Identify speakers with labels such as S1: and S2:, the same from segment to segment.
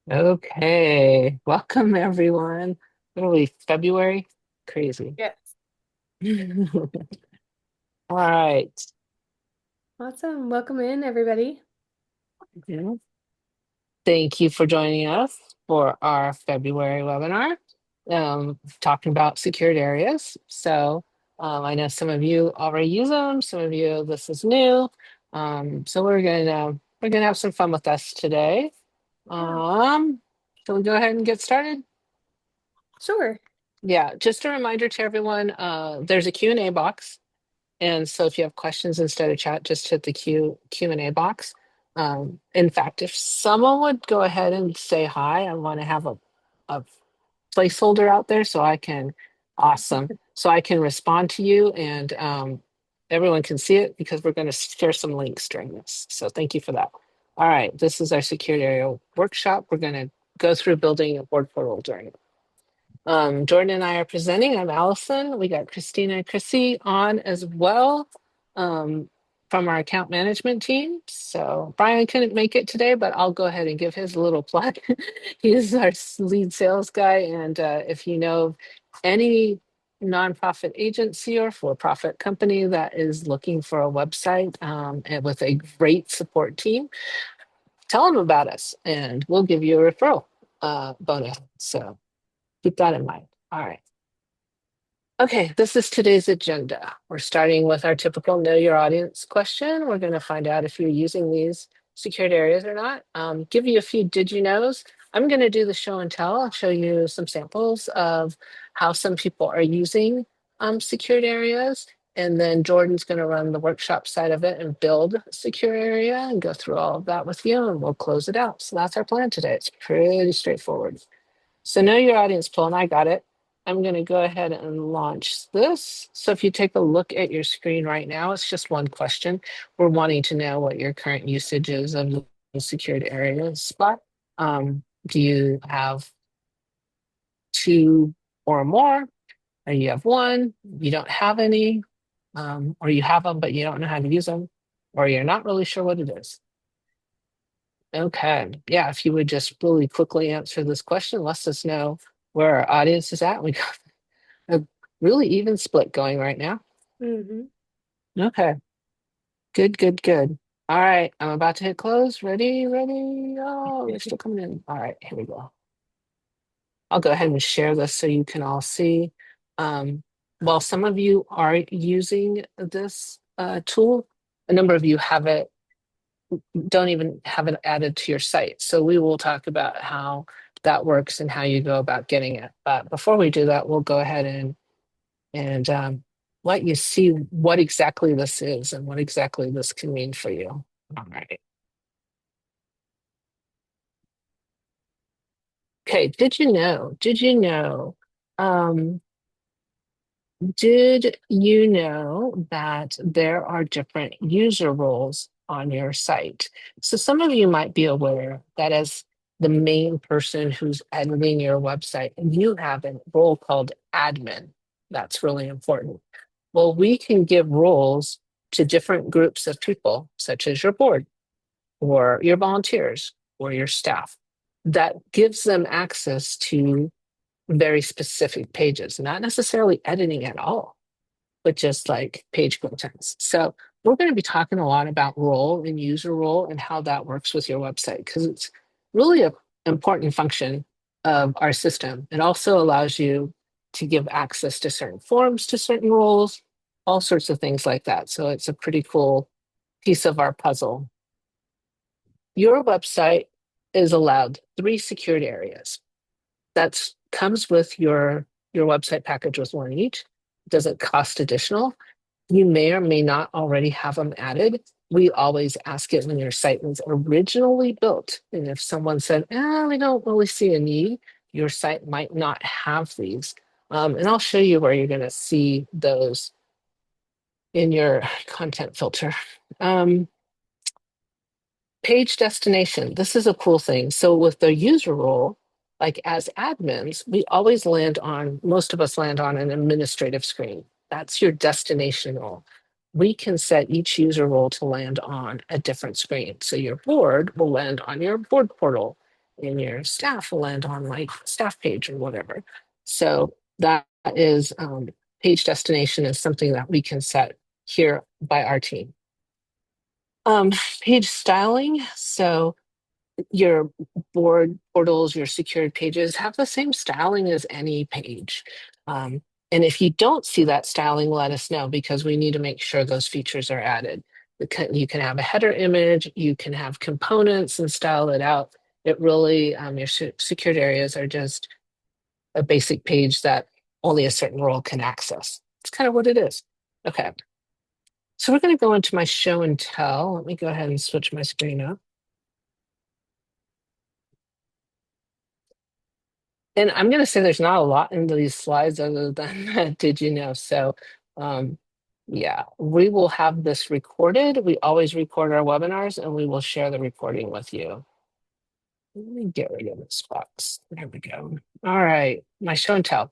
S1: Okay, welcome everyone. Literally February, crazy.
S2: Yes.
S1: All right.
S2: Awesome. Welcome in, everybody.
S1: Yeah. Thank you for joining us for our February webinar, talking about secured areas. I know some of you already use them, some of you this is new. So we're gonna have some fun with us today.
S2: Yeah.
S1: Um, shall we go ahead and get started?
S2: Sure.
S1: Yeah, just a reminder to everyone, there's a Q&A box. And so if you have questions instead of chat, just hit the Q&A box. In fact, if someone would go ahead and say hi, I want to have a placeholder out there so I can, awesome. So I can respond to you and everyone can see it because we're going to share some links during this. So thank you for that. All right, this is our security area workshop. We're going to go through building a board portal during it. Jordan and I are presenting. I'm Allison. We got Christina and Chrissy on as well um, from our account management team. So Brian couldn't make it today, but I'll go ahead and give his little plug. He's our lead sales guy. And if you know of any nonprofit agency or for-profit company that is looking for a website and with a great support team, tell them about us and we'll give you a referral bonus. So keep that in mind. All right. Okay, this is today's agenda. We're starting with our typical know your audience question. We're going to find out if you're using these secured areas or not. Give you a few did you knows. I'm going to do the show and tell. I'll show you some samples of how some people are using secured areas. And then Jordan's going to run the workshop side of it and build a secure area and go through all of that with you and we'll close it out. So that's our plan today. It's pretty straightforward. So know your audience poll, and I got it. I'm going to go ahead and launch this. So if you take a look at your screen right now, it's just one question. We're wanting to know what your current usage is of the secured area spot. Do you have two or more? Or you have one, you don't have any, or you have them, but you don't know how to use them, or you're not really sure what it is. Okay. Yeah, if you would just really quickly answer this question, let us know where our audience is at. We got a really even split going right now.
S2: Hmm.
S1: Okay. Good, good, good. All right. I'm about to hit close. Ready, ready. Oh, they're still coming in. All right, here we go. I'll go ahead and share this so you can all see. Um, while some of you are using this tool, a number of you have it, don't even have it added to your site. So we will talk about how that works and how you go about getting it. But before we do that, we'll go ahead and let you see what exactly this is and what exactly this can mean for you. All right. Okay. Um, did you know that there are different user roles on your site? So some of you might be aware that as the main person who's editing your website, you have a role called admin. That's really important. Well, we can give roles to different groups of people, such as your board or your volunteers or your staff. That gives them access to very specific pages, not necessarily editing at all, but just like page contents. So we're going to be talking a lot about role and user role and how that works with your website because it's really an important function of our system. It also allows you to give access to certain forms, to certain roles, all sorts of things like that. So it's a pretty cool piece of our puzzle. Your website is allowed three secured areas. That comes with your website package with one each. Doesn't cost additional. You may or may not already have them added. We always ask it when your site was originally built. And if someone said, we don't really see a need, your site might not have these. And I'll show you where you're going to see those in your content filter. Um, Page destination. This is a cool thing. So with the user role, like as admins, we always land on, most of us land on an administrative screen. That's your destination role. We can set each user role to land on a different screen. So your board will land on your board portal. and your staff will land on like staff page or whatever. So that is page destination is something that we can set here by our team. Page styling. So your board portals, your secured pages have the same styling as any page. Um, and if you don't see that styling, let us know because we need to make sure those features are added. You can have a header image, you can have components and style it out. It really, your secured areas are just a basic page that only a certain role can access. It's kind of what it is. Okay. So we're going to go into my show and tell. Let me go ahead and switch my screen up. And I'm going to say there's not a lot in these slides other than did you know? So, um, yeah, we will have this recorded. We always record our webinars and we will share the recording with you. Let me get rid of this box. There we go. All right, my show and tell.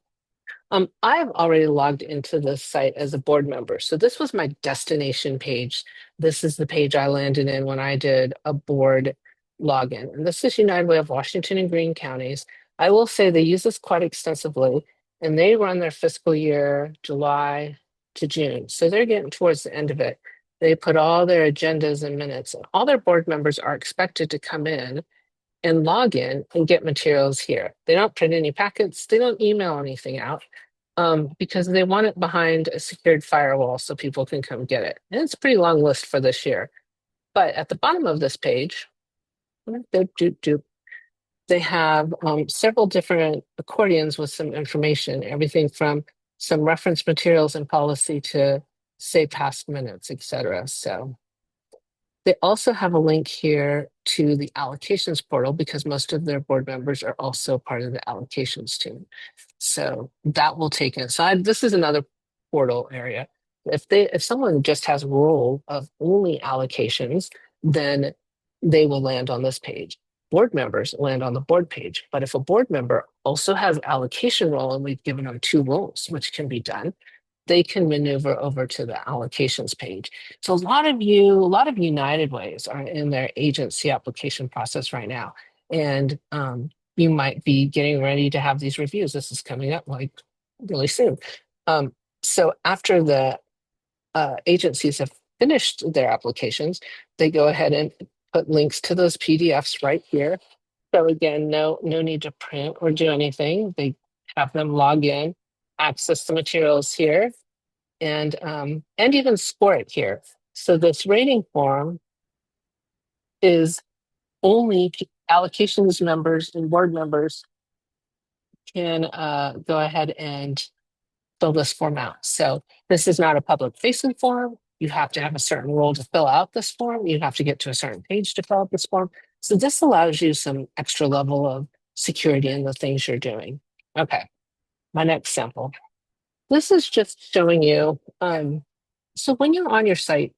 S1: I've already logged into this site as a board member. So this was my destination page. This is the page I landed in when I did a board login. And this is United Way of Washington and Greene counties. I will say they use this quite extensively and they run their fiscal year July to June. So they're getting towards the end of it. They put all their agendas and minutes. All their board members are expected to come in and log in and get materials here. They don't print any packets. They don't email anything out because they want it behind a secured firewall so people can come get it. And it's a pretty long list for this year. But at the bottom of this page, they have several different accordions with some information, everything from some reference materials and policy to say past minutes, etc. So they also have a link here to the allocations portal because most of their board members are also part of the allocations team. So that will take inside. This is another portal area. If someone just has a role of only allocations, then they will land on this page. Board members land on the board page. But if a board member also has allocation role and we've given them two roles, which can be done, they can maneuver over to the allocations page. So a lot of United Ways are in their agency application process right now. And you might be getting ready to have these reviews. This is coming up like really soon. So after the agencies have finished their applications, they go ahead and put links to those PDFs right here. So again, no need to print or do anything. They have them log in, access the materials here, and even score it here. So this rating form is only allocations members and board members can go ahead and fill this form out. So this is not a public facing form. You have to have a certain role to fill out this form. You have to get to a certain page to fill out this form. So this allows you some extra level of security in the things you're doing. Okay, my next sample. This is just showing you, so when you're on your site,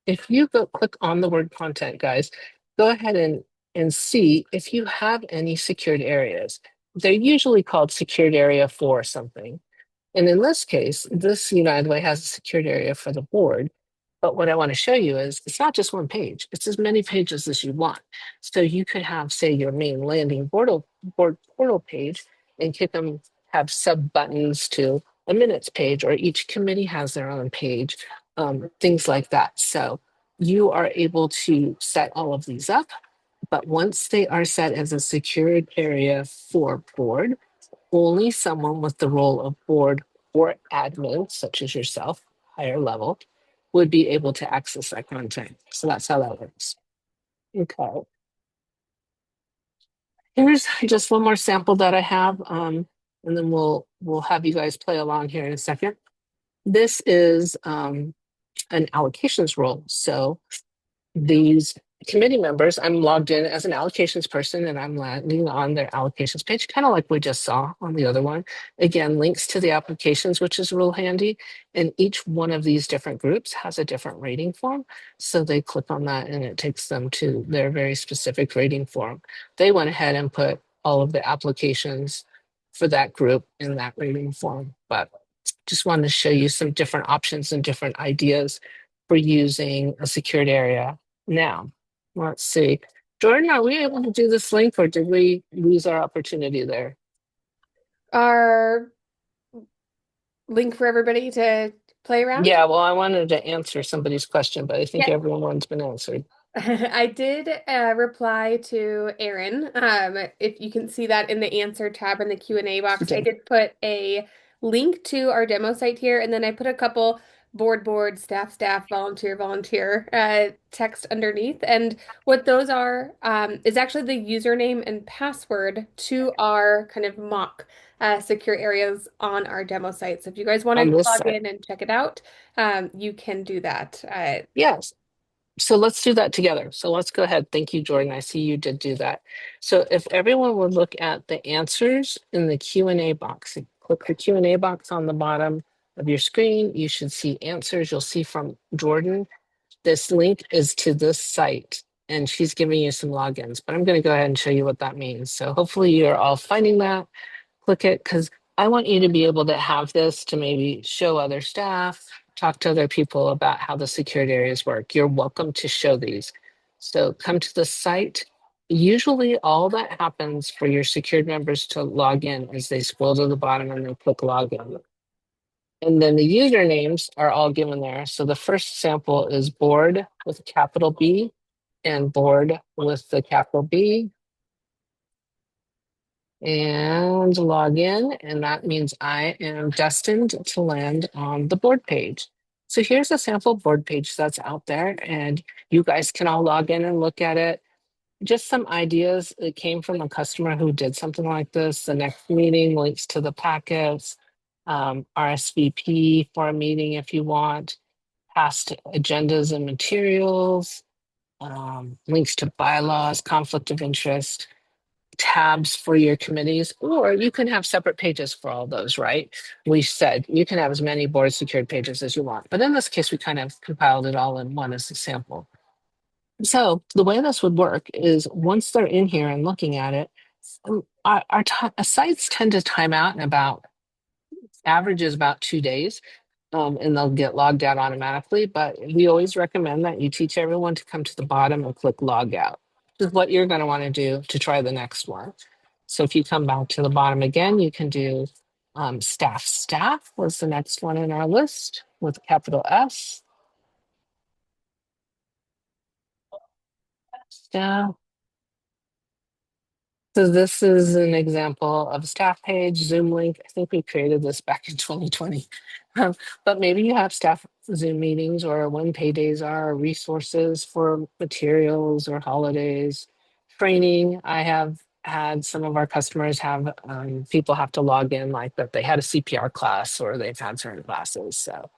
S1: if you go click on the word content, guys, go ahead and see if you have any secured areas. They're usually called secured area for something. And in this case, this United Way has a secured area for the board. But what I want to show you is it's not just one page, it's as many pages as you want. So you could have, say, your main landing board portal page and kick them, have sub buttons to a minutes page, or each committee has their own page, things like that. So you are able to set all of these up. But once they are set as a secured area for board, only someone with the role of board or admin, such as yourself, higher level, would be able to access that content. So that's how that works. Okay. Here's just one more sample that I have, and then we'll have you guys play along here in a second. This is an allocations role. So these committee members, I'm logged in as an allocations person and I'm landing on their allocations page, kind of like we just saw on the other one. Again, links to the applications, which is real handy. And each one of these different groups has a different rating form. So they click on that and it takes them to their very specific rating form. They went ahead and put all of the applications for that group in that rating form. But just wanted to show you some different options and different ideas for using a secured area. Now, let's see. Jordan, are we able to do this link or did we lose our opportunity there?
S2: Our link for everybody to play around?
S1: Yeah, well, I wanted to answer somebody's question, but I think
S2: Yeah.
S1: everyone's been answered.
S2: I did reply to Aaron. If you can see that in the answer tab in the Q&A box, I
S1: Okay.
S2: did put a link to our demo site here, and then I put a couple staff, volunteer text underneath. And what those are is actually the username and password to our kind of mock secure areas on our demo site. So if you guys want
S1: On
S2: to
S1: this
S2: log
S1: side.
S2: in and check it out, you can do that.
S1: Yes. So let's do that together. So let's go ahead. Thank you, Jordan. I see you did do that. So if everyone would look at the answers in the Q&A box, click the Q&A box on the bottom of your screen. You should see answers. You'll see from Jordan, this link is to this site and she's giving you some logins, but I'm going to go ahead and show you what that means. So hopefully you're all finding that. Click it because I want you to be able to have this to maybe show other staff, talk to other people about how the secured areas work. You're welcome to show these. So come to the site. Usually all that happens for your secured members to log in is they scroll to the bottom and they click login. And then the usernames are all given there. So the first sample is board with a capital B and board with the capital B and log in. And that means I am destined to land on the board page. So here's a sample board page that's out there, and you guys can all log in and look at it. Just some ideas. It came from a customer who did something like this. The next meeting, links to the packets, RSVP for a meeting if you want, past agendas and materials, links to bylaws, conflict of interest, tabs for your committees, or you can have separate pages for all those, right? We said you can have as many board secured pages as you want, but in this case, we kind of compiled it all in one as a sample. So the way this would work is once they're in here and looking at it, our sites tend to time out in about average is about 2 days, and they'll get logged out automatically. But we always recommend that you teach everyone to come to the bottom and click log out. This is what you're going to want to do to try the next one. So if you come back to the bottom again, you can do staff was the next one in our list with capital S. Staff. So this is an example of a staff page, Zoom link. I think we created this back in 2020. But maybe you have staff Zoom meetings or when paydays are, resources for materials or holidays, training. I have had some of our customers have people have to log in like that they had a CPR class or they've had certain classes. So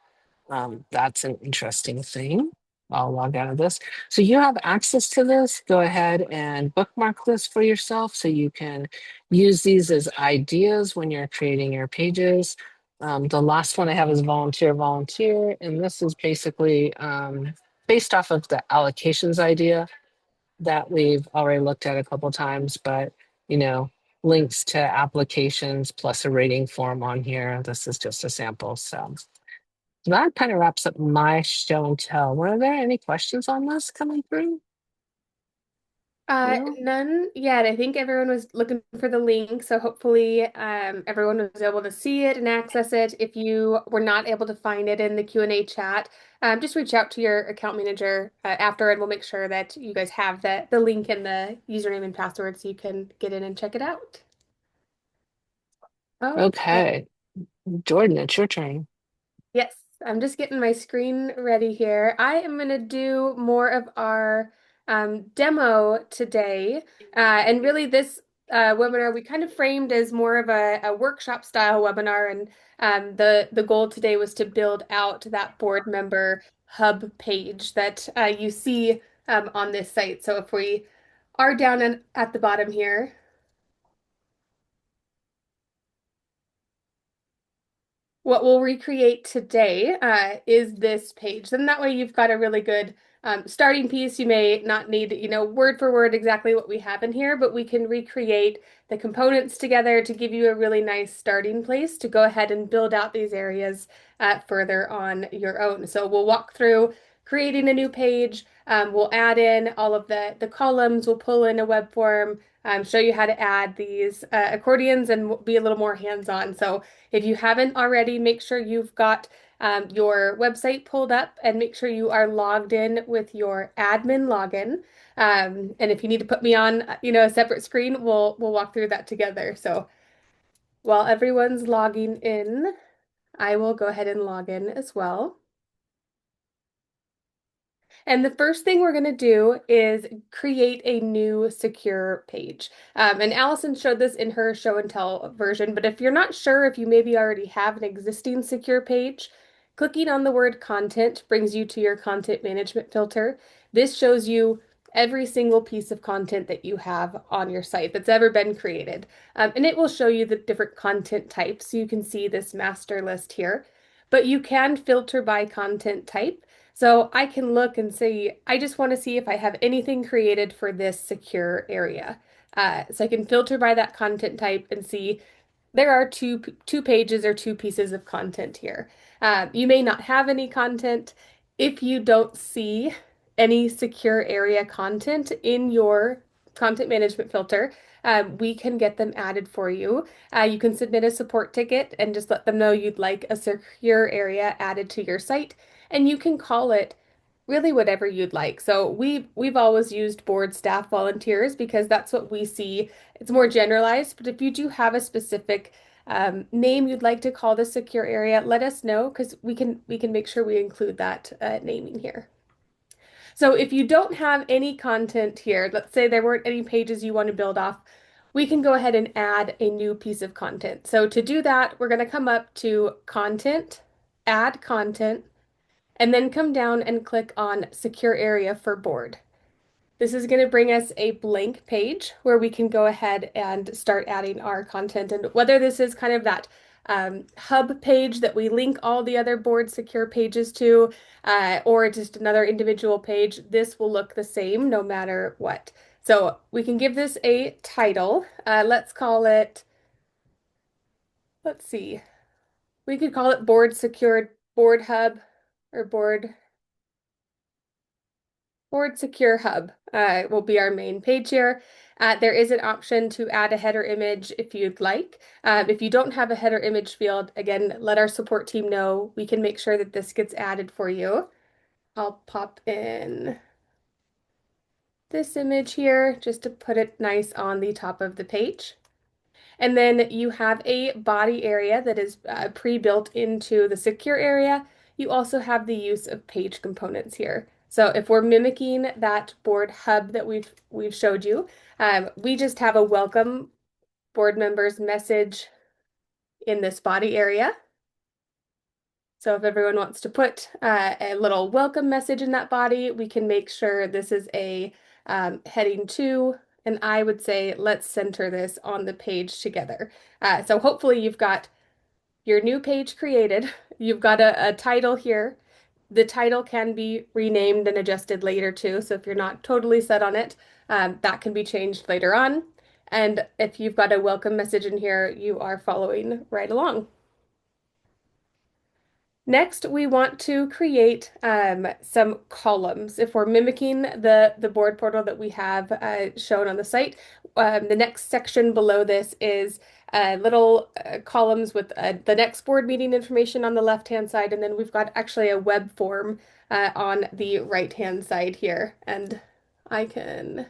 S1: that's an interesting thing. I'll log out of this. So you have access to this. Go ahead and bookmark this for yourself so you can use these as ideas when you're creating your pages. The last one I have is volunteer, and this is basically based off of the allocations idea that we've already looked at a couple times, but you know, links to applications plus a rating form on here. This is just a sample. So that kind of wraps up my show and tell. Were there any questions on this coming through? No?
S2: None yet. I think everyone was looking for the link, so hopefully everyone was able to see it and access it. If you were not able to find it in the Q&A chat, just reach out to your account manager after, and we'll make sure that you guys have the link and the username and password so you can get in and check it out. Okay.
S1: Okay. Jordan, it's your turn.
S2: Yes, I'm just getting my screen ready here. I am going to do more of our demo today. And really, this webinar we kind of framed as more of a workshop style webinar. And the goal today was to build out that board member hub page that you see on this site. So if we are down at the bottom here, what we'll recreate today is this page. Then that way you've got a really good starting piece. You may not need, word for word exactly what we have in here, but we can recreate the components together to give you a really nice starting place to go ahead and build out these areas further on your own. So we'll walk through creating a new page. We'll add in all of the columns, we'll pull in a web form, show you how to add these accordions and be a little more hands-on. So if you haven't already, make sure you've got your website pulled up and make sure you are logged in with your admin login. And if you need to put me on, a separate screen, we'll walk through that together. So while everyone's logging in, I will go ahead and log in as well. And the first thing we're going to do is create a new secure page. And Allison showed this in her show and tell version, but if you're not sure if you maybe already have an existing secure page, clicking on the word content brings you to your content management filter. This shows you every single piece of content that you have on your site that's ever been created. And it will show you the different content types. So you can see this master list here, but you can filter by content type. So I can look and see, I just want to see if I have anything created for this secure area. So I can filter by that content type and see there are two pages or two pieces of content here. You may not have any content. If you don't see any secure area content in your content management filter, we can get them added for you. You can submit a support ticket and just let them know you'd like a secure area added to your site, and you can call it really whatever you'd like. So we've always used board staff volunteers because that's what we see. It's more generalized, but if you do have a specific name you'd like to call the secure area, let us know because we can make sure we include that naming here. So if you don't have any content here, let's say there weren't any pages you want to build off, we can go ahead and add a new piece of content. So to do that, we're going to come up to Content, Add Content, and then come down and click on Secure Area for Board. This is going to bring us a blank page where we can go ahead and start adding our content. And whether this is kind of that hub page that we link all the other board secure pages to, or just another individual page, this will look the same no matter what. So we can give this a title. Let's call it, let's see, we could call it Board Secured Board Hub or Board Secure Hub will be our main page here. There is an option to add a header image if you'd like. If you don't have a header image field, again, let our support team know. We can make sure that this gets added for you. I'll pop in this image here just to put it nice on the top of the page. And then you have a body area that is pre-built into the secure area. You also have the use of page components here. So if we're mimicking that board hub that we've showed you, we just have a welcome board members message in this body area. So if everyone wants to put a little welcome message in that body, we can make sure this is a heading to, and I would say let's center this on the page together. So hopefully you've got your new page created. You've got a title here. The title can be renamed and adjusted later too. So if you're not totally set on it, that can be changed later on. And if you've got a welcome message in here, you are following right along. Next, we want to create some columns. If we're mimicking the board portal that we have shown on the site, the next section below this is little columns with the next board meeting information on the left-hand side, and then we've got actually a web form on the right-hand side here. And I can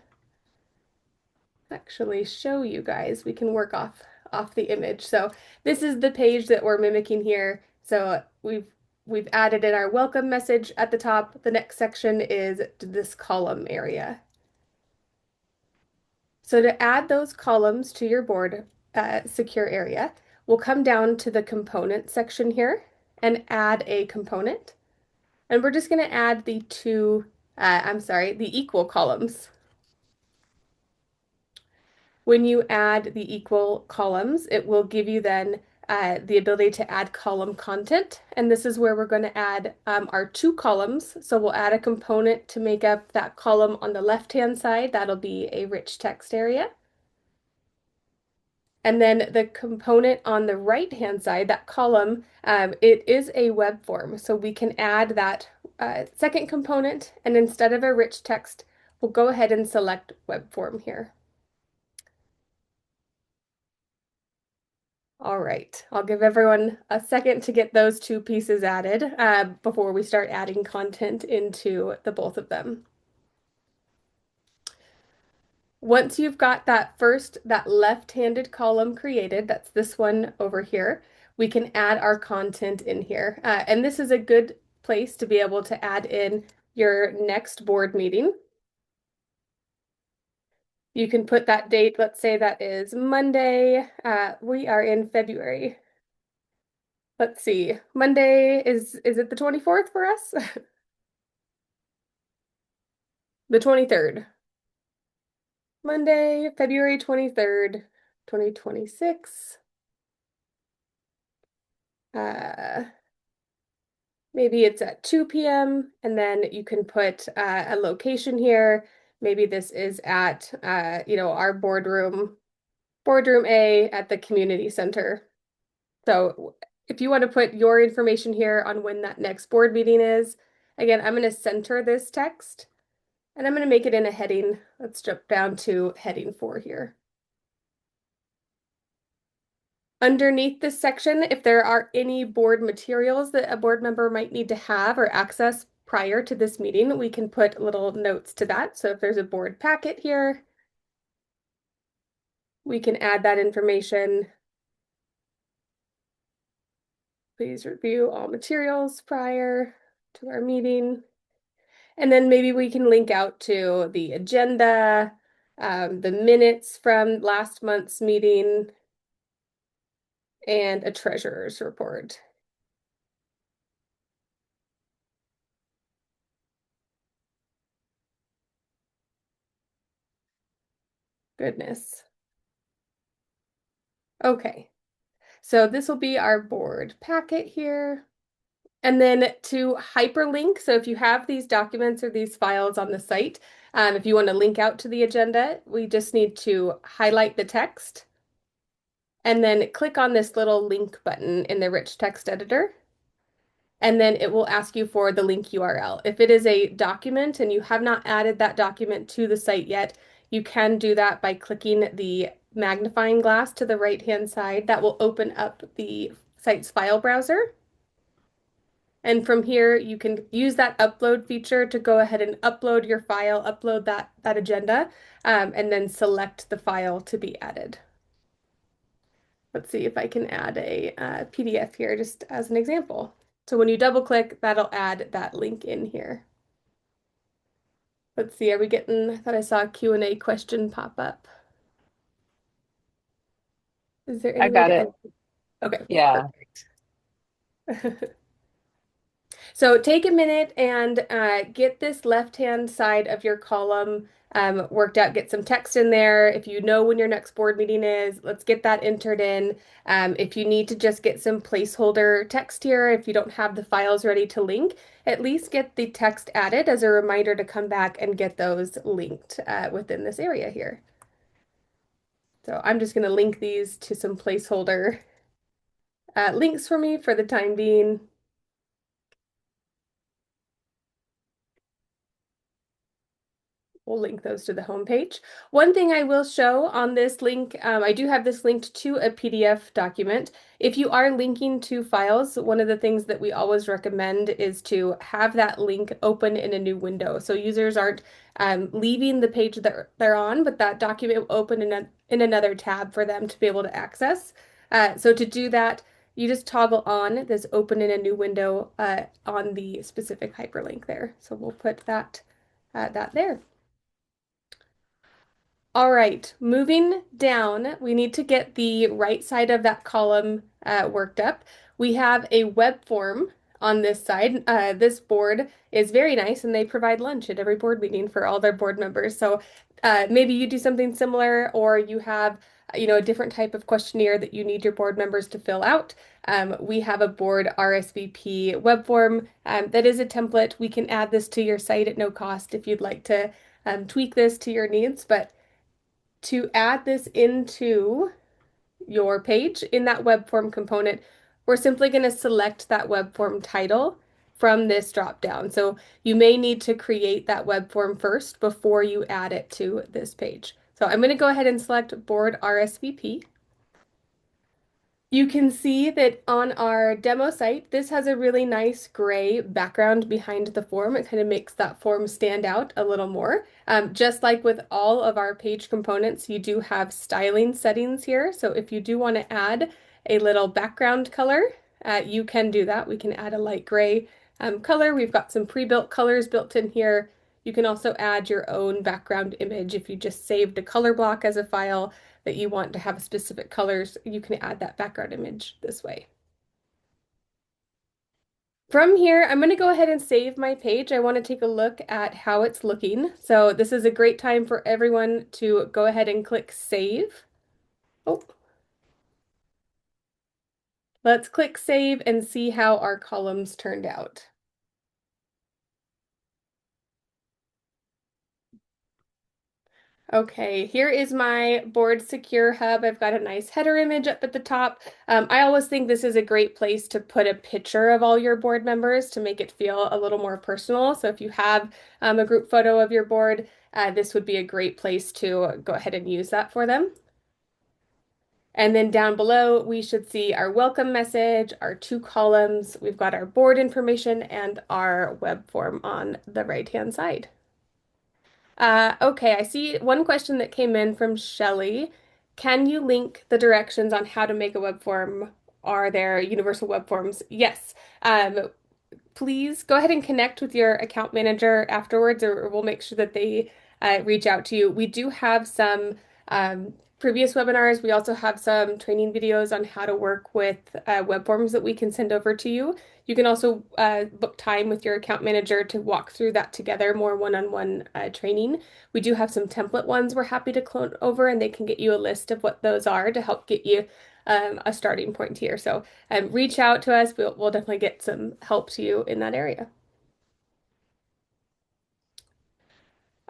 S2: actually show you guys. We can work off the image. So this is the page that we're mimicking here. So we've added in our welcome message at the top. The next section is this column area. So to add those columns to your board secure area, we'll come down to the component section here and add a component. And we're just going to add the the equal columns. When you add the equal columns, it will give you then the ability to add column content. And this is where we're going to add our two columns. So we'll add a component to make up that column on the left-hand side. That'll be a rich text area. And then the component on the right-hand side, that column, it is a web form. So we can add that second component, and instead of a rich text, we'll go ahead and select web form here. All right, I'll give everyone a second to get those two pieces added before we start adding content into the both of them. Once you've got that left-handed column created, that's this one over here, we can add our content in here. And this is a good place to be able to add in your next board meeting. You can put that date, let's say that is Monday. We are in February. Let's see. Monday is it the 24th for us? The 23rd. Monday, February 23rd, 2026. Uh, Maybe it's at 2 p.m. and then you can put a location here. Maybe this is at our boardroom A at the community center. So if you want to put your information here on when that next board meeting is, again, I'm going to center this text and I'm going to make it in a heading. Let's jump down to heading 4 here. Underneath this section, if there are any board materials that a board member might need to have or access prior to this meeting, we can put little notes to that. So if there's a board packet here, we can add that information. Please review all materials prior to our meeting. And then maybe we can link out to the agenda, the minutes from last month's meeting, and a treasurer's report. Goodness. Okay, so this will be our board packet here. And then to hyperlink, so if you have these documents or these files on the site, if you want to link out to the agenda, we just need to highlight the text and then click on this little link button in the rich text editor. And then it will ask you for the link URL. If it is a document and you have not added that document to the site yet, you can do that by clicking the magnifying glass to the right-hand side. That will open up the site's file browser. And from here, you can use that upload feature to go ahead and upload your file, upload that agenda, and then select the file to be added. Let's see if I can add a PDF here just as an example. So when you double click, that'll add that link in here. Let's see, are we getting, I thought I saw a Q&A question pop up. Is there
S1: I
S2: any way
S1: got
S2: to
S1: it.
S2: edit? Okay,
S1: Yeah.
S2: perfect. So take a minute and get this left-hand side of your column worked out. Get some text in there. If you know when your next board meeting is, let's get that entered in. If you need to just get some placeholder text here, if you don't have the files ready to link, at least get the text added as a reminder to come back and get those linked within this area here. So I'm just going to link these to some placeholder links for me for the time being. We'll link those to the homepage. One thing I will show on this link, I do have this linked to a PDF document. If you are linking to files, one of the things that we always recommend is to have that link open in a new window. So users aren't leaving the page that they're on, but that document will open in another tab for them to be able to access. So to do that, you just toggle on this open in a new window on the specific hyperlink there. So we'll put that there. All right, moving down, we need to get the right side of that column worked up. We have a web form on this side. This board is very nice and they provide lunch at every board meeting for all their board members. So maybe you do something similar or you have a different type of questionnaire that you need your board members to fill out. We have a board RSVP web form that is a template. We can add this to your site at no cost if you'd like to tweak this to your needs, but to add this into your page in that web form component, we're simply going to select that web form title from this drop down. So you may need to create that web form first before you add it to this page. So I'm going to go ahead and select board RSVP. You can see that on our demo site, this has a really nice gray background behind the form. It kind of makes that form stand out a little more. Just like with all of our page components, you do have styling settings here. So if you do want to add a little background color, you can do that. We can add a light gray color. We've got some pre-built colors built in here. You can also add your own background image if you just saved a color block as a file that you want to have specific colors, you can add that background image this way. From here, I'm going to go ahead and save my page. I want to take a look at how it's looking. So this is a great time for everyone to go ahead and click save. Oh, let's click save and see how our columns turned out. Okay, here is my Board Secure Hub. I've got a nice header image up at the top. I always think this is a great place to put a picture of all your board members to make it feel a little more personal. So if you have a group photo of your board, this would be a great place to go ahead and use that for them. And then down below, we should see our welcome message, our two columns. We've got our board information and our web form on the right-hand side. Okay, I see one question that came in from Shelly. Can you link the directions on how to make a web form? Are there universal web forms? Yes. Please go ahead and connect with your account manager afterwards, or we'll make sure that they reach out to you. We do have some previous webinars. We also have some training videos on how to work with web forms that we can send over to you. You can also book time with your account manager to walk through that together, more one-on-one training. We do have some template ones we're happy to clone over, and they can get you a list of what those are to help get you a starting point here. So reach out to us. We'll definitely get some help to you in that area.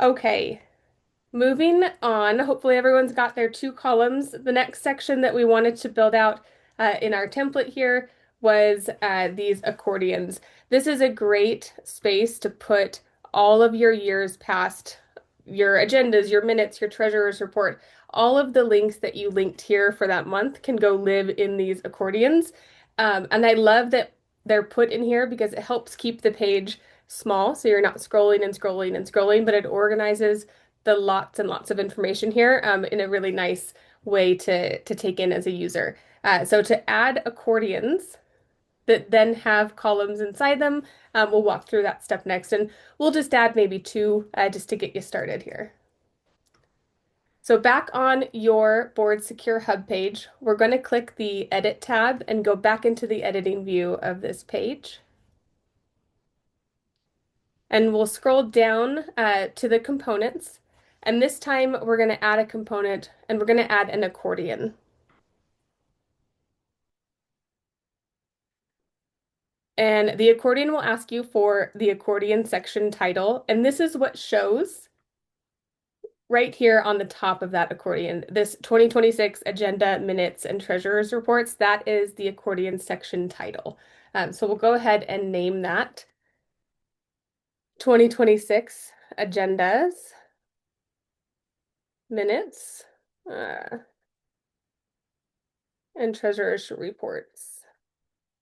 S2: Okay, moving on. Hopefully everyone's got their two columns. The next section that we wanted to build out in our template here was these accordions. This is a great space to put all of your years past, your agendas, your minutes, your treasurer's report. All of the links that you linked here for that month can go live in these accordions. And I love that they're put in here because it helps keep the page small so you're not scrolling and scrolling and scrolling, but it organizes the lots and lots of information here in a really nice way to take in as a user. So to add accordions that then have columns inside them, we'll walk through that step next, and we'll just add maybe two just to get you started here. So back on your Board Secure Hub page, we're going to click the Edit tab and go back into the editing view of this page. And we'll scroll down to the components. And this time we're going to add a component and we're going to add an accordion. And the accordion will ask you for the accordion section title. And this is what shows right here on the top of that accordion. This 2026 agenda, minutes, and treasurer's reports, that is the accordion section title. So we'll go ahead and name that 2026 agendas, minutes, and treasurer's reports.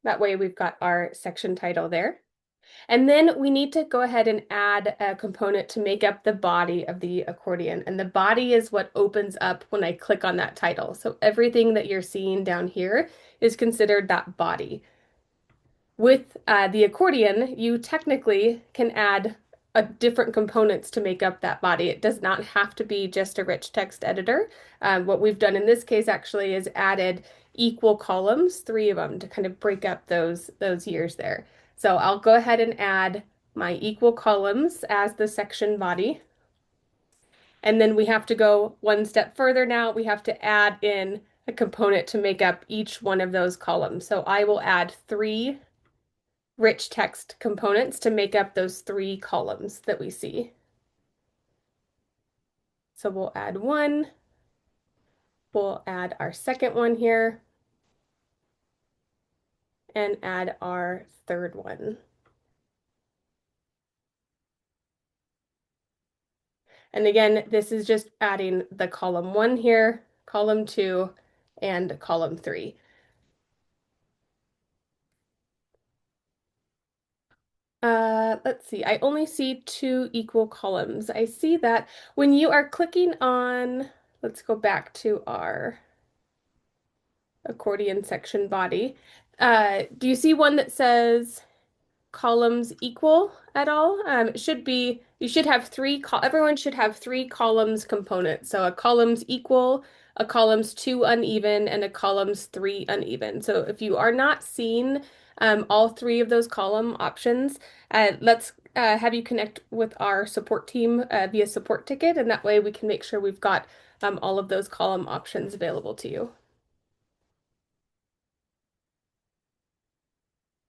S2: That way we've got our section title there. And then we need to go ahead and add a component to make up the body of the accordion. And the body is what opens up when I click on that title. So everything that you're seeing down here is considered that body. With the accordion, you technically can add different components to make up that body. It does not have to be just a rich text editor. What we've done in this case actually is added equal columns, three of them, to kind of break up those years there. So I'll go ahead and add my equal columns as the section body. And then we have to go one step further now. We have to add in a component to make up each one of those columns. So I will add three rich text components to make up those three columns that we see. So we'll add one. We'll add our second one here and add our third one. And again, this is just adding the column 1 here, column 2, and column 3. Let's see. I only see 2 equal columns. I see that when you are clicking on, let's go back to our accordion section body. Do you see one that says columns equal at all? It should be, you should have everyone should have 3 columns components. So a columns equal, a columns 2 uneven, and a columns 3 uneven. So if you are not seeing all 3 of those column options, let's have you connect with our support team via support ticket, and that way we can make sure we've got all of those column options available to you.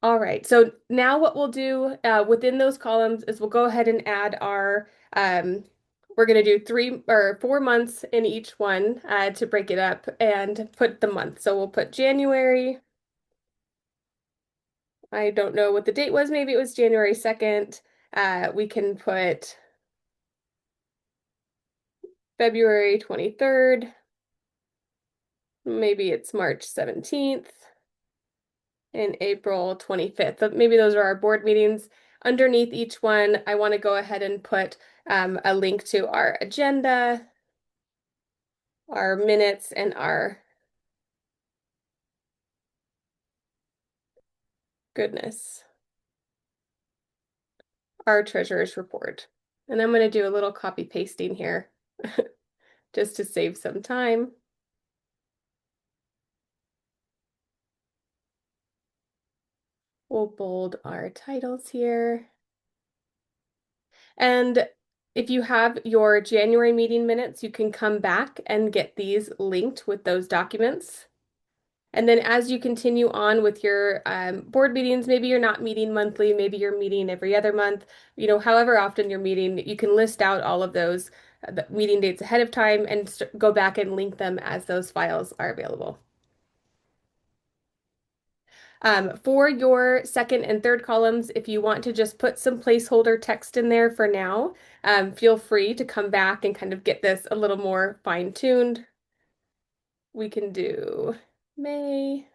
S2: All right, so now what we'll do within those columns is we'll go ahead and add we're going to do 3 or 4 months in each one to break it up and put the month. So we'll put January. I don't know what the date was. Maybe it was January 2nd. We can put February 23rd. Maybe it's March 17th. And April 25th. Maybe those are our board meetings. Underneath each one, I want to go ahead and put a link to our agenda, our minutes, and our goodness, our treasurer's report. And I'm going to do a little copy pasting here just to save some time. We'll bold our titles here. And if you have your January meeting minutes, you can come back and get these linked with those documents. And then as you continue on with your board meetings, maybe you're not meeting monthly, maybe you're meeting every other month, however often you're meeting, you can list out all of those meeting dates ahead of time and go back and link them as those files are available. For your second and third columns, if you want to just put some placeholder text in there for now, feel free to come back and kind of get this a little more fine-tuned. We can do May.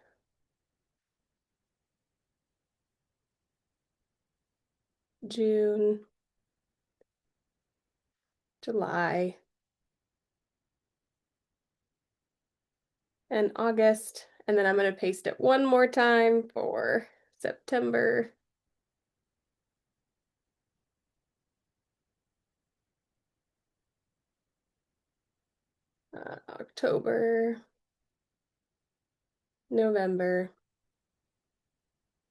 S2: June, July, and August. And then I'm going to paste it one more time for September, October, November,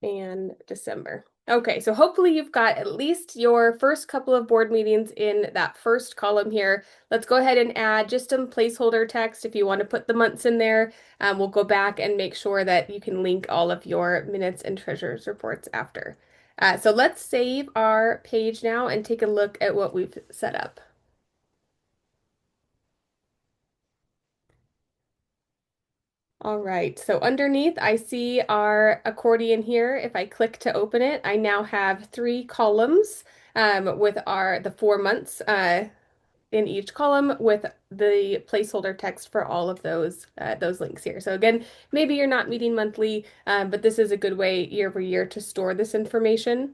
S2: and December. Okay, so hopefully you've got at least your first couple of board meetings in that first column here. Let's go ahead and add just some placeholder text if you want to put the months in there. We'll go back and make sure that you can link all of your minutes and treasurer's reports after. So let's save our page now and take a look at what we've set up. All right, so underneath I see our accordion here. If I click to open it, I now have 3 columns with the 4 months in each column with the placeholder text for all of those links here. So again, maybe you're not meeting monthly, but this is a good way year over year to store this information.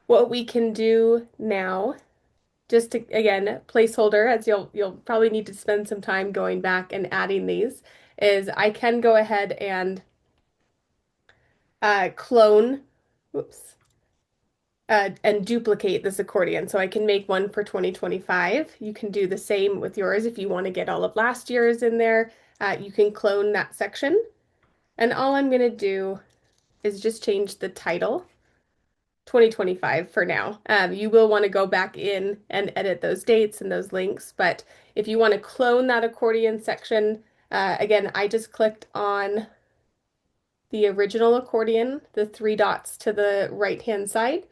S2: What we can do now, just to again placeholder, as you'll probably need to spend some time going back and adding these, is I can go ahead and clone, whoops, and duplicate this accordion. So I can make one for 2025. You can do the same with yours if you want to get all of last year's in there. You can clone that section. And all I'm going to do is just change the title 2025 for now. You will want to go back in and edit those dates and those links. But if you want to clone that accordion section, again, I just clicked on the original accordion, the 3 dots to the right-hand side,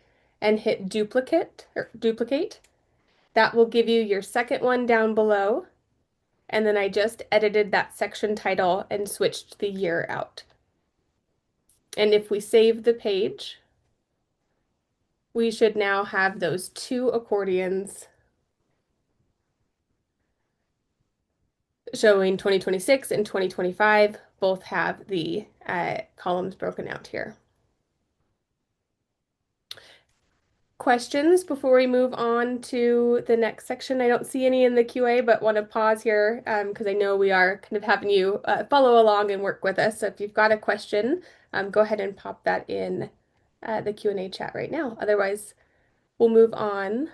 S2: and hit duplicate. That will give you your second one down below. And then I just edited that section title and switched the year out. And if we save the page, we should now have those 2 accordions showing 2026 and 2025 both have the columns broken out here. Questions before we move on to the next section? I don't see any in the QA, but want to pause here because I know we are kind of having you follow along and work with us. So if you've got a question, go ahead and pop that in the Q&A chat right now. Otherwise, we'll move on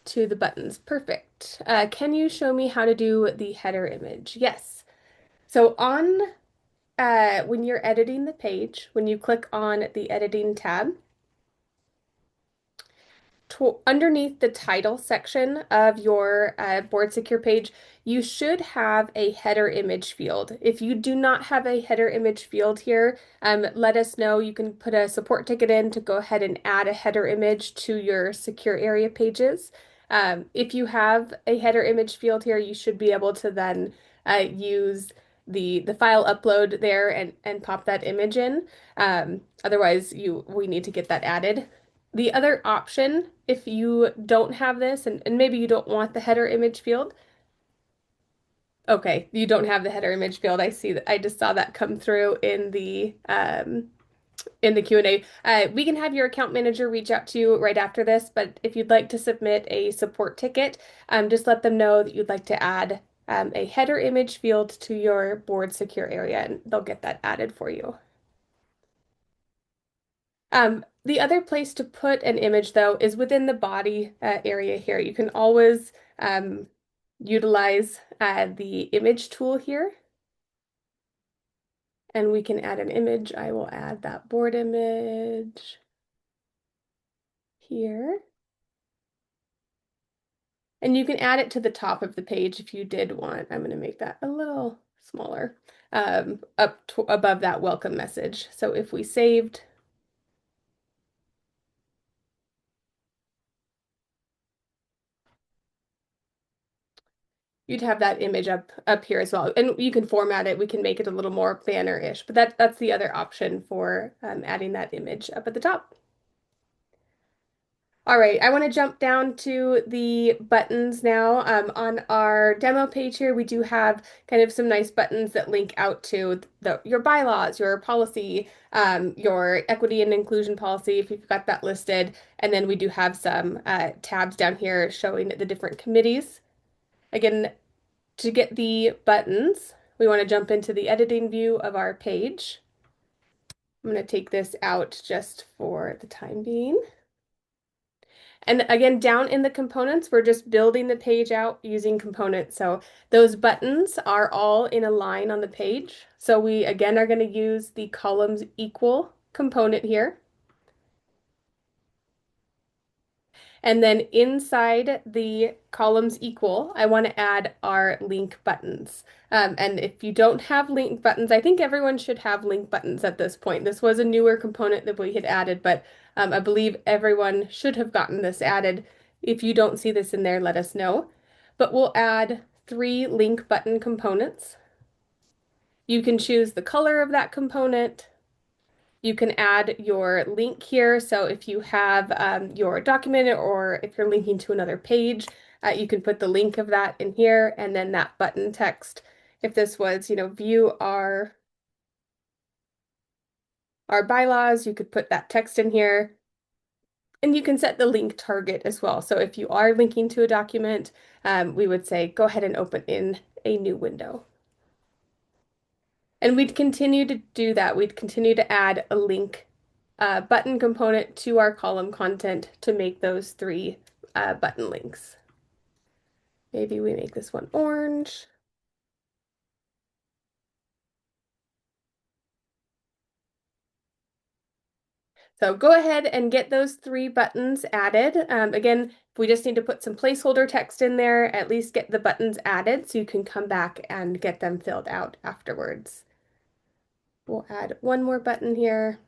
S2: to the buttons. Perfect. Can you show me how to do the header image? Yes. So on when you're editing the page, when you click on the editing tab, underneath the title section of your Board Secure page, you should have a header image field. If you do not have a header image field here, let us know. You can put a support ticket in to go ahead and add a header image to your secure area pages. If you have a header image field here, you should be able to then use the file upload there and pop that image in. Otherwise, we need to get that added. The other option, if you don't have this and maybe you don't want the header image field, okay, you don't have the header image field. I see that I just saw that come through in the Q&A. We can have your account manager reach out to you right after this, but if you'd like to submit a support ticket, just let them know that you'd like to add a header image field to your board secure area and they'll get that added for you. The other place to put an image, though, is within the body area here. You can always utilize the image tool here, and we can add an image. I will add that board image here. And you can add it to the top of the page if you did want. I'm going to make that a little smaller, up to above that welcome message. So if we saved, you'd have that image up here as well. And you can format it. We can make it a little more banner-ish, but that's the other option for adding that image up at the top. All right, I want to jump down to the buttons now. On our demo page here, we do have kind of some nice buttons that link out to your bylaws, your policy, your equity and inclusion policy, if you've got that listed. And then we do have some tabs down here showing the different committees. Again, to get the buttons, we want to jump into the editing view of our page. I'm going to take this out just for the time being. And again, down in the components, we're just building the page out using components. So those buttons are all in a line on the page. So we again are going to use the columns equal component here. And then inside the columns equal, I want to add our link buttons. And if you don't have link buttons, I think everyone should have link buttons at this point. This was a newer component that we had added, but I believe everyone should have gotten this added. If you don't see this in there, let us know. But we'll add 3 link button components. You can choose the color of that component. You can add your link here. So if you have your document or if you're linking to another page, you can put the link of that in here and then that button text. If this was, view our bylaws, you could put that text in here. And you can set the link target as well. So if you are linking to a document, we would say go ahead and open in a new window. And we'd continue to do that. We'd continue to add a link button component to our column content to make those 3 button links. Maybe we make this one orange. So go ahead and get those 3 buttons added. Again, if we just need to put some placeholder text in there, at least get the buttons added so you can come back and get them filled out afterwards. We'll add one more button here.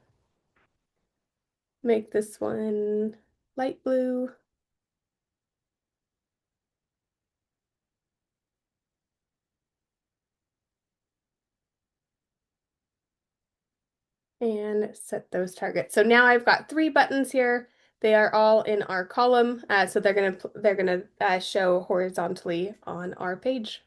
S2: Make this one light blue. And set those targets. So now I've got 3 buttons here. They are all in our column, so they're gonna show horizontally on our page.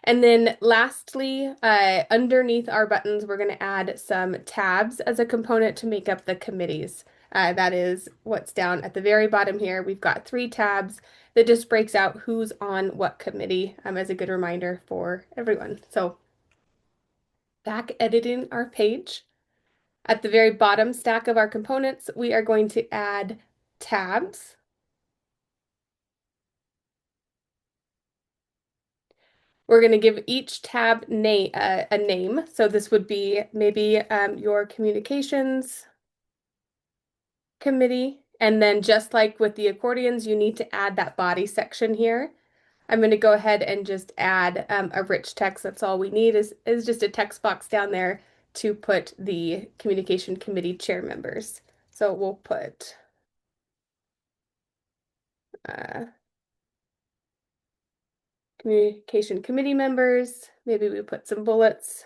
S2: And then lastly, underneath our buttons, we're going to add some tabs as a component to make up the committees. That is what's down at the very bottom here. We've got three tabs that just breaks out who's on what committee, as a good reminder for everyone. So back editing our page. At the very bottom stack of our components, we are going to add tabs. We're going to give each tab a name. So this would be maybe your communications committee. And then just like with the accordions, you need to add that body section here. I'm going to go ahead and just add a rich text. That's all we need is just a text box down there to put the communication committee chair members. So we'll put uh, communication committee members. Maybe we put some bullets.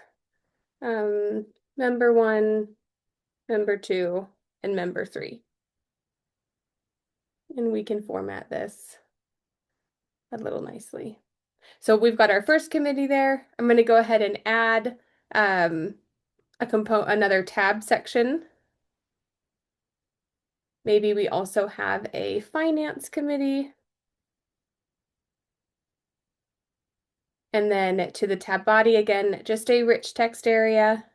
S2: Um, member one, member two, and member three. And we can format this a little nicely. So we've got our first committee there. I'm going to go ahead and add another tab section. Maybe we also have a finance committee. And then to the tab body again, just a rich text area.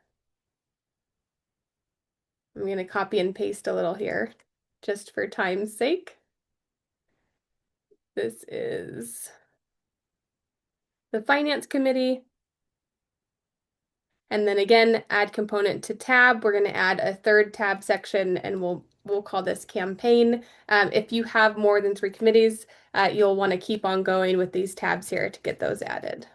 S2: I'm going to copy and paste a little here just for time's sake. This is the finance committee. And then again, add component to tab. We're going to add a third tab section and we'll call this campaign. If you have more than 3 committees, you'll want to keep on going with these tabs here to get those added.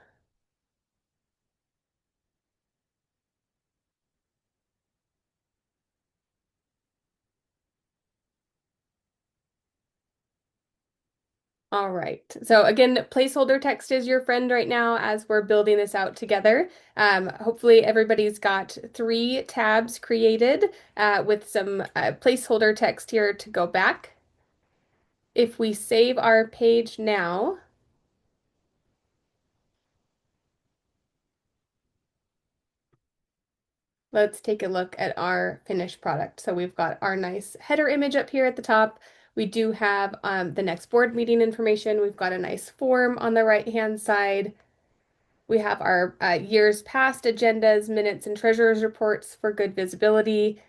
S2: All right. So again, placeholder text is your friend right now as we're building this out together. Hopefully everybody's got 3 tabs created with some placeholder text here to go back. If we save our page now, let's take a look at our finished product. So we've got our nice header image up here at the top. We do have the next board meeting information. We've got a nice form on the right-hand side. We have our years past agendas, minutes, and treasurer's reports for good visibility,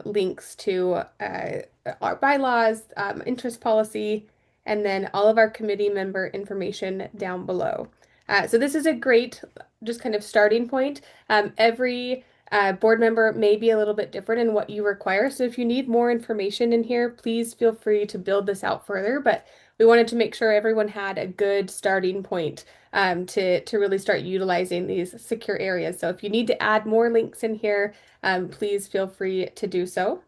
S2: links to our bylaws, interest policy, and then all of our committee member information down below. So this is a great just kind of starting point. Every board member may be a little bit different in what you require. So if you need more information in here, please feel free to build this out further. But we wanted to make sure everyone had a good starting point to really start utilizing these secure areas. So if you need to add more links in here, please feel free to do so.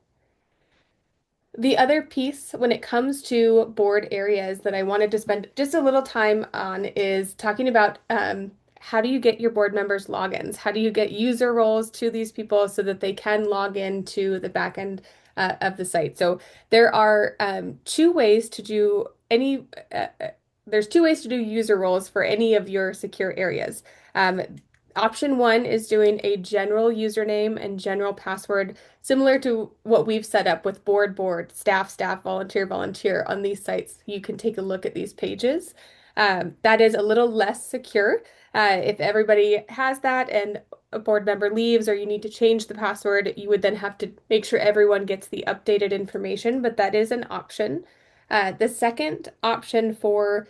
S2: The other piece when it comes to board areas that I wanted to spend just a little time on is talking about how do you get your board members logins? How do you get user roles to these people so that they can log into the back end of the site? So there are two ways to do there's 2 ways to do user roles for any of your secure areas. Option 1 is doing a general username and general password, similar to what we've set up with board, staff, volunteer on these sites. You can take a look at these pages. That is a little less secure. If everybody has that and a board member leaves or you need to change the password, you would then have to make sure everyone gets the updated information, but that is an option. The second option for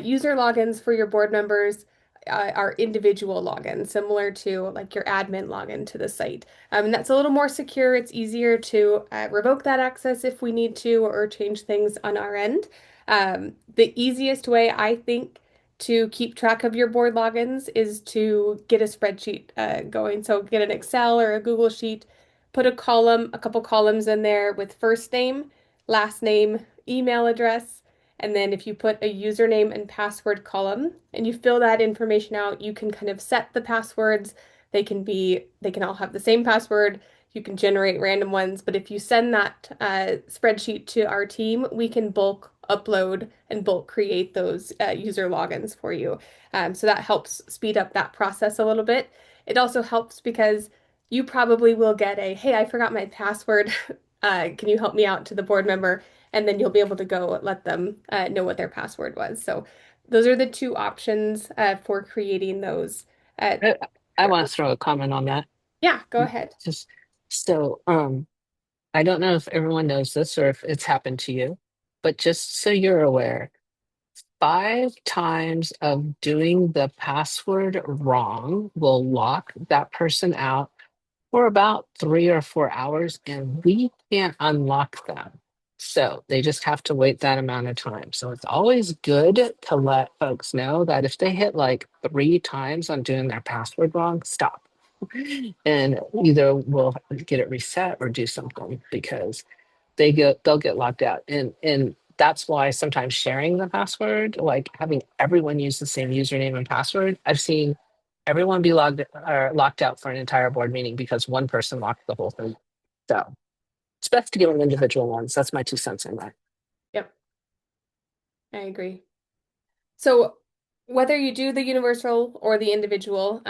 S2: user logins for your board members are individual logins, similar to like your admin login to the site. And that's a little more secure. It's easier to revoke that access if we need to or change things on our end. The easiest way, I think, to keep track of your board logins is to get a spreadsheet going. So get an Excel or a Google Sheet, put a couple columns in there with first name, last name, email address, and then if you put a username and password column and you fill that information out, you can kind of set the passwords. They can all have the same password. You can generate random ones, but if you send that spreadsheet to our team, we can bulk upload and bulk create those user logins for you. So that helps speed up that process a little bit. It also helps because you probably will get a, hey, I forgot my password. Can you help me out to the board member? And then you'll be able to go let them know what their password was. So those are the two options for creating those. Uh,
S1: I, I want to throw a comment on that.
S2: yeah, go ahead.
S1: Just so I don't know if everyone knows this or if it's happened to you, but just so you're aware, 5 times of doing the password wrong will lock that person out for about 3 or 4 hours, and we can't unlock them. So they just have to wait that amount of time. So it's always good to let folks know that if they hit like 3 times on doing their password wrong, stop. And either we'll get it reset or do something because they'll get locked out. And that's why sometimes sharing the password, like having everyone use the same username and password, I've seen everyone be logged or locked out for an entire board meeting because one person locked the whole thing. So it's best to give them individual ones. That's my 2 cents on that.
S2: Yep, I agree. So whether you do the universal or the individual,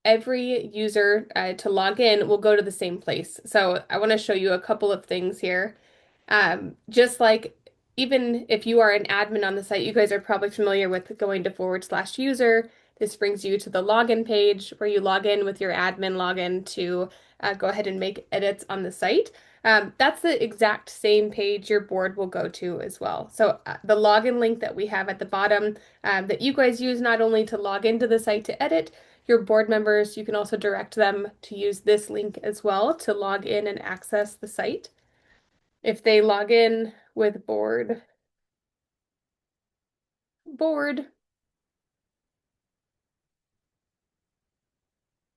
S2: every user to log in will go to the same place. So I want to show you a couple of things here. Just like even if you are an admin on the site, you guys are probably familiar with going to /user. This brings you to the login page where you log in with your admin login to go ahead and make edits on the site. That's the exact same page your board will go to as well. So the login link that we have at the bottom that you guys use not only to log into the site to edit, your board members, you can also direct them to use this link as well to log in and access the site. If they log in with board,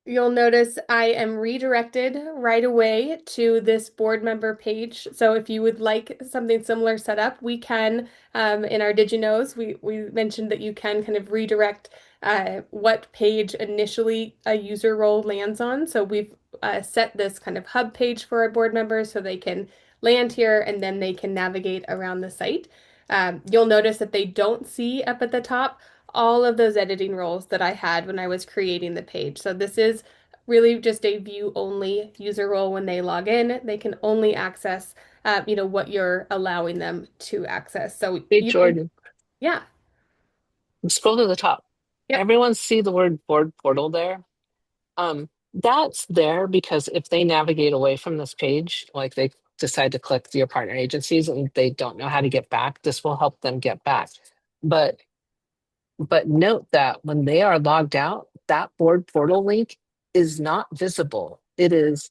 S2: you'll notice I am redirected right away to this board member page. So if you would like something similar set up, we can, in our DigiKnows, we mentioned that you can kind of redirect what page initially a user role lands on. So we've set this kind of hub page for our board members so they can land here and then they can navigate around the site. You'll notice that they don't see up at the top all of those editing roles that I had when I was creating the page. So this is really just a view only user role. When they log in, they can only access, what you're allowing them to access. So
S1: Hey,
S2: you can,
S1: Jordan,
S2: yeah,
S1: scroll to the top.
S2: yep,
S1: Everyone see the word board portal there? That's there because if they navigate away from this page, like they decide to click your partner agencies and they don't know how to get back, this will help them get back. But But note that when they are logged out, that board portal link is not visible. It is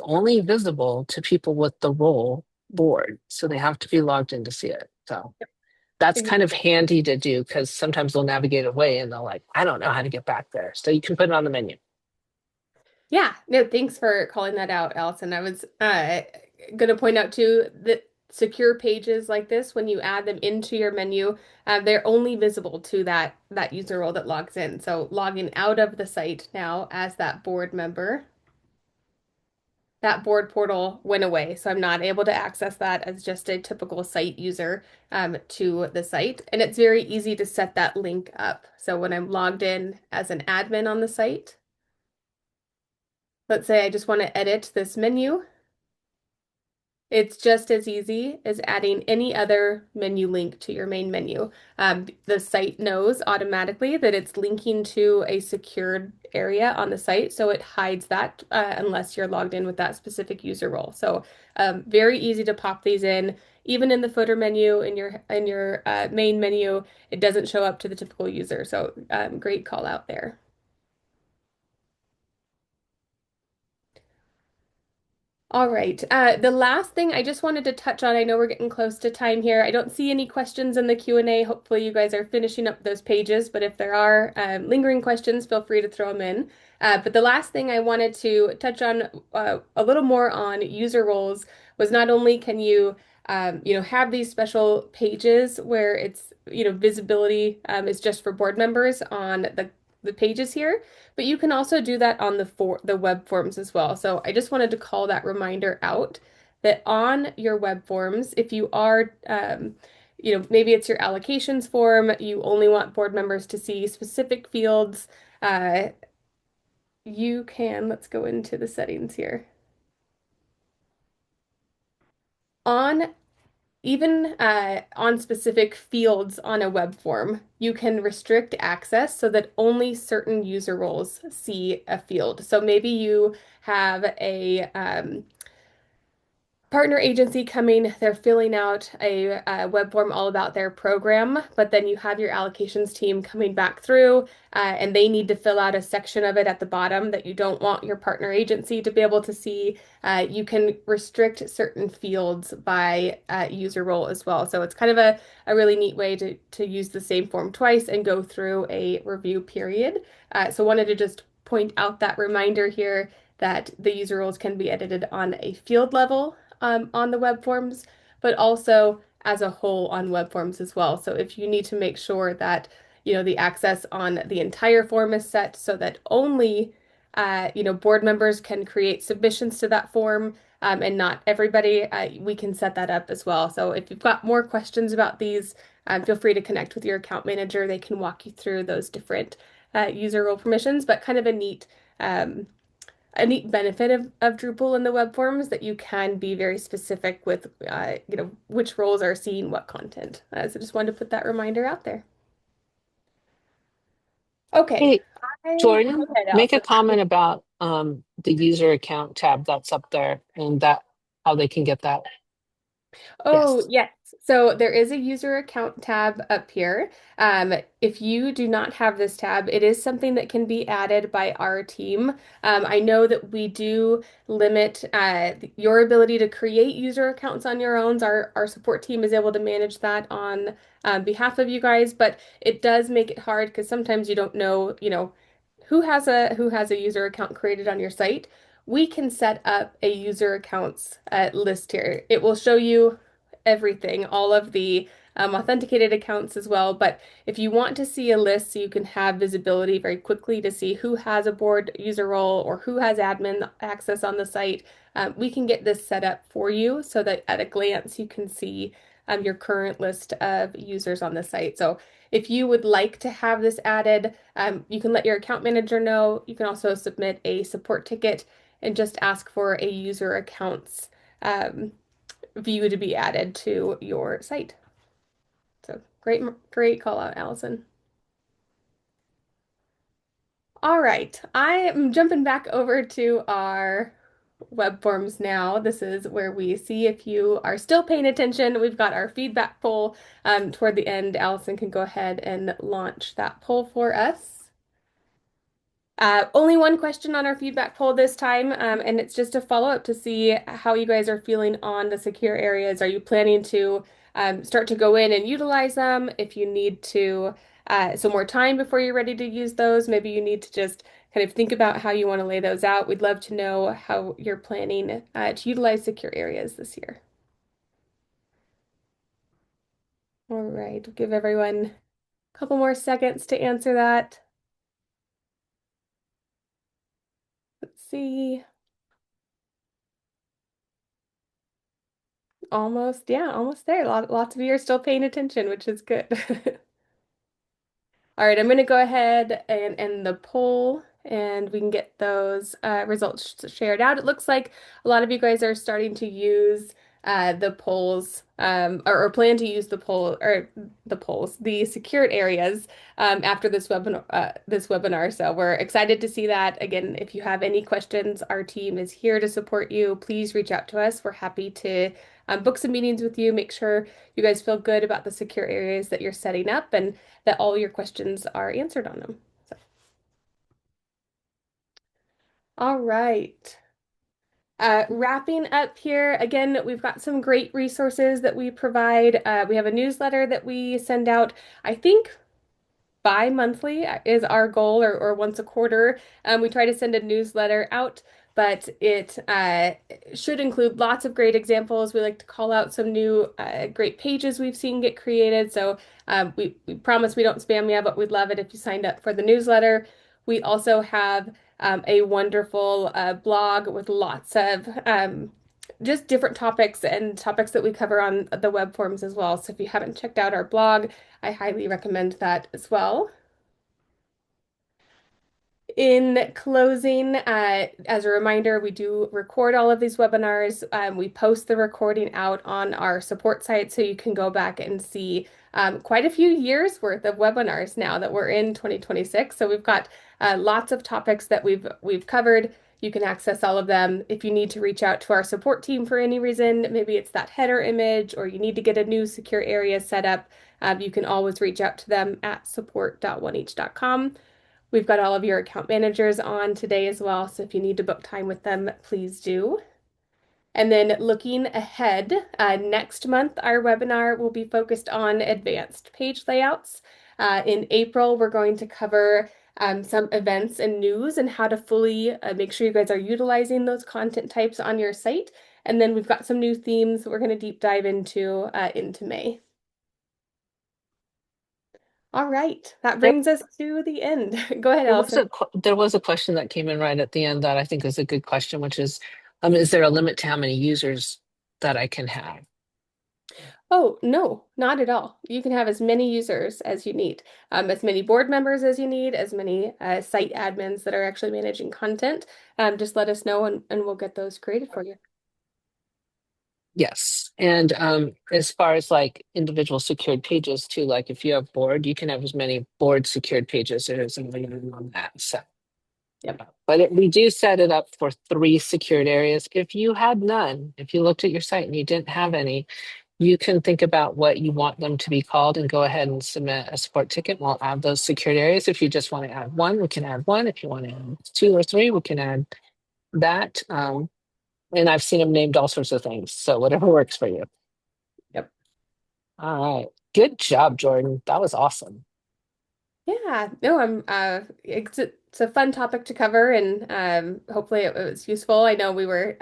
S1: only visible to people with the role board. So they have to be logged in to see it. So that's kind of handy to do because sometimes they'll navigate away and they'll like, I don't know how to get back there. So you can put it on the menu.
S2: yeah. No, thanks for calling that out, Allison. I was going to point out too that secure pages like this, when you add them into your menu, they're only visible to that user role that logs in. So logging out of the site now as that board member, that board portal went away. So I'm not able to access that as just a typical site user to the site. And it's very easy to set that link up. So when I'm logged in as an admin on the site, let's say I just want to edit this menu. It's just as easy as adding any other menu link to your main menu. The site knows automatically that it's linking to a secured area on the site, so it hides that unless you're logged in with that specific user role. So very easy to pop these in. Even in the footer menu in your main menu, it doesn't show up to the typical user. So great call out there. All right. The last thing I just wanted to touch on, I know we're getting close to time here. I don't see any questions in the Q&A. Hopefully you guys are finishing up those pages, but if there are lingering questions, feel free to throw them in. But the last thing I wanted to touch on a little more on user roles was not only can you have these special pages where it's, visibility is just for board members on the pages here, but you can also do that on the web forms as well. So I just wanted to call that reminder out that on your web forms, if you are maybe it's your allocations form. You only want board members to see specific fields. Uh, let's go into the settings here. On Even on specific fields on a web form, you can restrict access so that only certain user roles see a field. So maybe you have a partner agency coming, they're filling out a web form all about their program, but then you have your allocations team coming back through, and they need to fill out a section of it at the bottom that you don't want your partner agency to be able to see. You can restrict certain fields by user role as well. So it's kind of a really neat way to use the same form twice and go through a review period. So wanted to just point out that reminder here that the user roles can be edited on a field level on the web forms, but also as a whole on web forms as well. So if you need to make sure that, the access on the entire form is set so that only, board members can create submissions to that form, and not everybody, we can set that up as well. So if you've got more questions about these, feel free to connect with your account manager. They can walk you through those different user role permissions, but kind of um, a neat benefit of Drupal and the web forms that you can be very specific with, which roles are seeing what content. So just wanted to put that reminder out there. Okay.
S1: Hey, Jordan,
S2: Go ahead,
S1: make a
S2: Allison.
S1: comment about the user account tab that's up there and that how they can get that.
S2: Oh,
S1: Yes.
S2: yes. So there is a user account tab up here. If you do not have this tab, it is something that can be added by our team. I know that we do limit your ability to create user accounts on your own. Our support team is able to manage that on behalf of you guys, but it does make it hard because sometimes you don't know, who has a user account created on your site. We can set up a user accounts list here. It will show you everything, all of the authenticated accounts as well. But if you want to see a list so you can have visibility very quickly to see who has a board user role or who has admin access on the site, we can get this set up for you so that at a glance you can see your current list of users on the site. So if you would like to have this added, you can let your account manager know. You can also submit a support ticket and just ask for a user accounts um, view to be added to your site. So great, great call out, Allison. All right, I am jumping back over to our web forms now. This is where we see if you are still paying attention. We've got our feedback poll toward the end. Allison can go ahead and launch that poll for us. Only one question on our feedback poll this time, and it's just a follow-up to see how you guys are feeling on the secure areas. Are you planning to start to go in and utilize them? If you need to some more time before you're ready to use those, maybe you need to just kind of think about how you want to lay those out. We'd love to know how you're planning to utilize secure areas this year. All right, we'll give everyone a couple more seconds to answer that. Let's see. Almost, yeah, almost there. Lots of you are still paying attention, which is good. All right, I'm going to go ahead and end the poll and we can get those results shared out. It looks like a lot of you guys are starting to use the polls or plan to use the secured areas after this webinar. So we're excited to see that. Again, if you have any questions, our team is here to support you. Please reach out to us. We're happy to book some meetings with you, make sure you guys feel good about the secure areas that you're setting up and that all your questions are answered on them. So, all right. Wrapping up here, again, we've got some great resources that we provide. We have a newsletter that we send out, I think bi-monthly is our goal, or once a quarter. We try to send a newsletter out, but it should include lots of great examples. We like to call out some new great pages we've seen get created. So we promise we don't spam you, but we'd love it if you signed up for the newsletter. We also have a wonderful blog with lots of just different topics and topics that we cover on the web forums as well. So if you haven't checked out our blog, I highly recommend that as well. In closing, as a reminder, we do record all of these webinars. We post the recording out on our support site so you can go back and see quite a few years worth of webinars now that we're in 2026. So we've got lots of topics that we've covered. You can access all of them. If you need to reach out to our support team for any reason, maybe it's that header image or you need to get a new secure area set up, you can always reach out to them at support.oneach.com. We've got all of your account managers on today as well, so if you need to book time with them, please do. And then looking ahead, next month, our webinar will be focused on advanced page layouts. In April, we're going to cover some events and news and how to fully make sure you guys are utilizing those content types on your site. And then we've got some new themes we're going to deep dive into May. All right, that
S1: There,
S2: brings us to the end. Go ahead,
S1: there was
S2: Allison.
S1: there was a question that came in right at the end that I think is a good question, which is there a limit to how many users that I can have?
S2: Oh, no, not at all. You can have as many users as you need, as many board members as you need, as many site admins that are actually managing content. Just let us know and we'll get those created for you.
S1: Yes. And as far as like individual secured pages too, like if you have board, you can have as many board secured pages as a minimum on that. So,
S2: Yep.
S1: but we do set it up for 3 secured areas. If you had none, if you looked at your site and you didn't have any, you can think about what you want them to be called and go ahead and submit a support ticket. We'll add those secured areas. If you just want to add one, we can add one. If you want to add 2 or 3, we can add that. And I've seen them named all sorts of things. So whatever works for you.
S2: Yep.
S1: All right. Good job, Jordan. That was awesome.
S2: Yeah, no, it's a fun topic to cover and hopefully it was useful. I know we were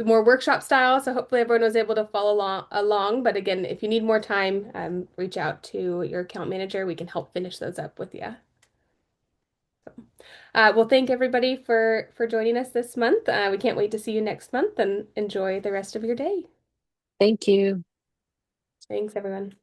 S2: more workshop style, so hopefully everyone was able to follow along. But again, if you need more time, reach out to your account manager. We can help finish those up with you. Well, thank everybody for joining us this month. We can't wait to see you next month and enjoy the rest of your day.
S1: Thank you.
S2: Thanks, everyone.